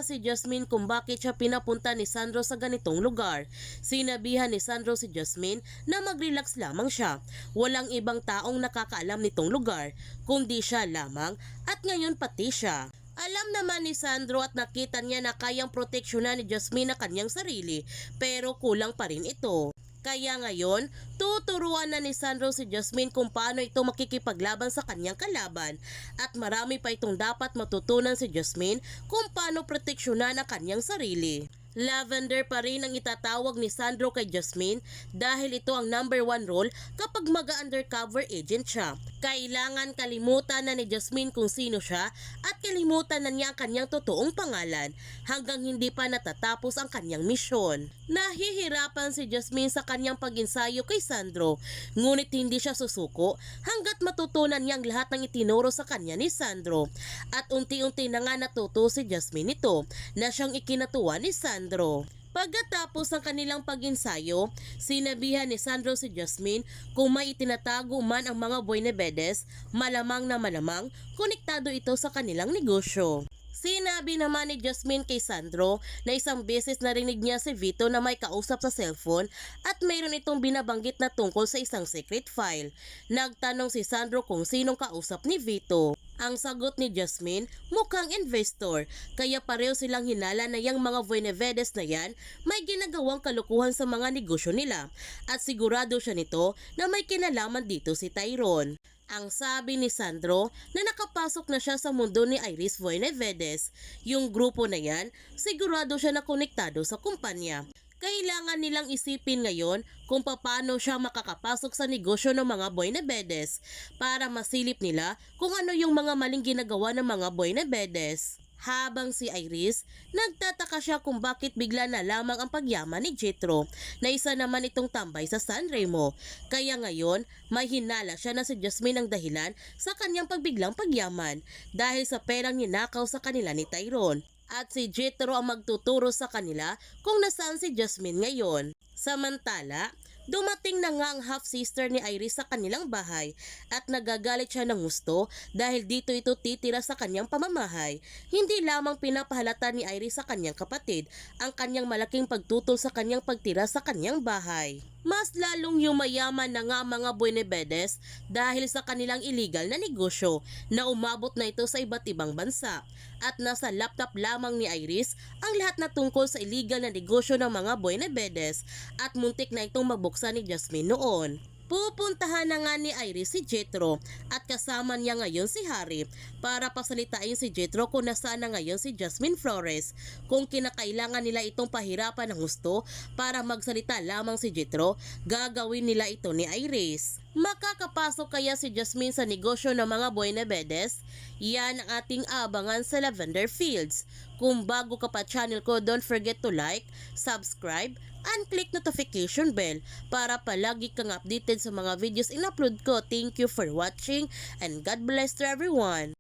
si Jasmine kung bakit siya pinapunta ni Sandro sa ganitong lugar. Sinabihan ni Sandro si Jasmine na mag-relax lamang siya. Walang ibang taong nakakaalam nitong lugar, kundi siya lamang at ngayon pati siya. Alam naman ni Sandro at nakita niya na kayang proteksyonan ni Jasmine na kanyang sarili, pero kulang pa rin ito. Kaya ngayon, tuturuan na ni Sandro si Jasmine kung paano ito makikipaglaban sa kanyang kalaban at marami pa itong dapat matutunan si Jasmine kung paano proteksyonan ang kanyang sarili. Lavender pa rin ang itatawag ni Sandro kay Jasmine dahil ito ang number 1 role kapag mag-undercover agent siya. Kailangan kalimutan na ni Jasmine kung sino siya at kalimutan na niya ang kanyang totoong pangalan hanggang hindi pa natatapos ang kanyang misyon. Nahihirapan si Jasmine sa kanyang pag-ensayo kay Sandro, ngunit hindi siya susuko hanggat matutunan niyang lahat ng itinuro sa kanya ni Sandro. At unti-unti na nga natuto si Jasmine ito na siyang ikinatuwa ni Sandro. Pagkatapos ng kanilang pag-ensayo, sinabihan ni Sandro si Jasmine kung may itinatago man ang mga Buenavedes, malamang na malamang konektado ito sa kanilang negosyo. Sinabi naman ni Jasmine kay Sandro na isang beses narinig niya si Vito na may kausap sa cellphone at mayroon itong binabanggit na tungkol sa isang secret file. Nagtanong si Sandro kung sinong kausap ni Vito. Ang sagot ni Jasmine, mukhang investor, kaya pareho silang hinala na yung mga Buenavedes na yan may ginagawang kalukuhan sa mga negosyo nila at sigurado siya nito na may kinalaman dito si Tyrone. Ang sabi ni Sandro na nakapasok na siya sa mundo ni Iris Buenavedes. Yung grupo na yan, sigurado siya na konektado sa kumpanya. Kailangan nilang isipin ngayon kung paano siya makakapasok sa negosyo ng mga Buenavedes para masilip nila kung ano yung mga maling ginagawa ng mga Buenavedes. Habang si Iris, nagtataka siya kung bakit bigla na lamang ang pagyaman ni Jetro na isa naman itong tambay sa San Remo. Kaya ngayon, may hinala siya na si Jasmine ang dahilan sa kanyang pagbiglang pagyaman dahil sa perang ninakaw sa kanila ni Tyrone. At si Jetro ang magtuturo sa kanila kung nasaan si Jasmine ngayon. Samantala, dumating na nga ang half-sister ni Iris sa kanilang bahay at nagagalit siya ng gusto dahil dito ito titira sa kanyang pamamahay. Hindi lamang pinapahalata ni Iris sa kanyang kapatid ang kanyang malaking pagtutol sa kanyang pagtira sa kanyang bahay. Mas lalong yumayaman na nga mga Buenavedes dahil sa kanilang illegal na negosyo na umabot na ito sa iba't ibang bansa. At nasa laptop lamang ni Iris ang lahat na tungkol sa illegal na negosyo ng mga Buenavedes at muntik na itong mabuksan ni Jasmine noon. Pupuntahan na nga ni Iris si Jetro at kasama niya ngayon si Harry para pasalitain si Jetro kung nasaan na ngayon si Jasmine Flores. Kung kinakailangan nila itong pahirapan ng gusto para magsalita lamang si Jetro, gagawin nila ito ni Iris. Makakapasok kaya si Jasmine sa negosyo ng mga Buenavedes? Yan ang ating abangan sa Lavender Fields. Kung bago ka pa channel ko, don't forget to like, subscribe, and click notification bell para palagi kang updated sa mga videos in-upload ko. Thank you for watching and God bless to everyone.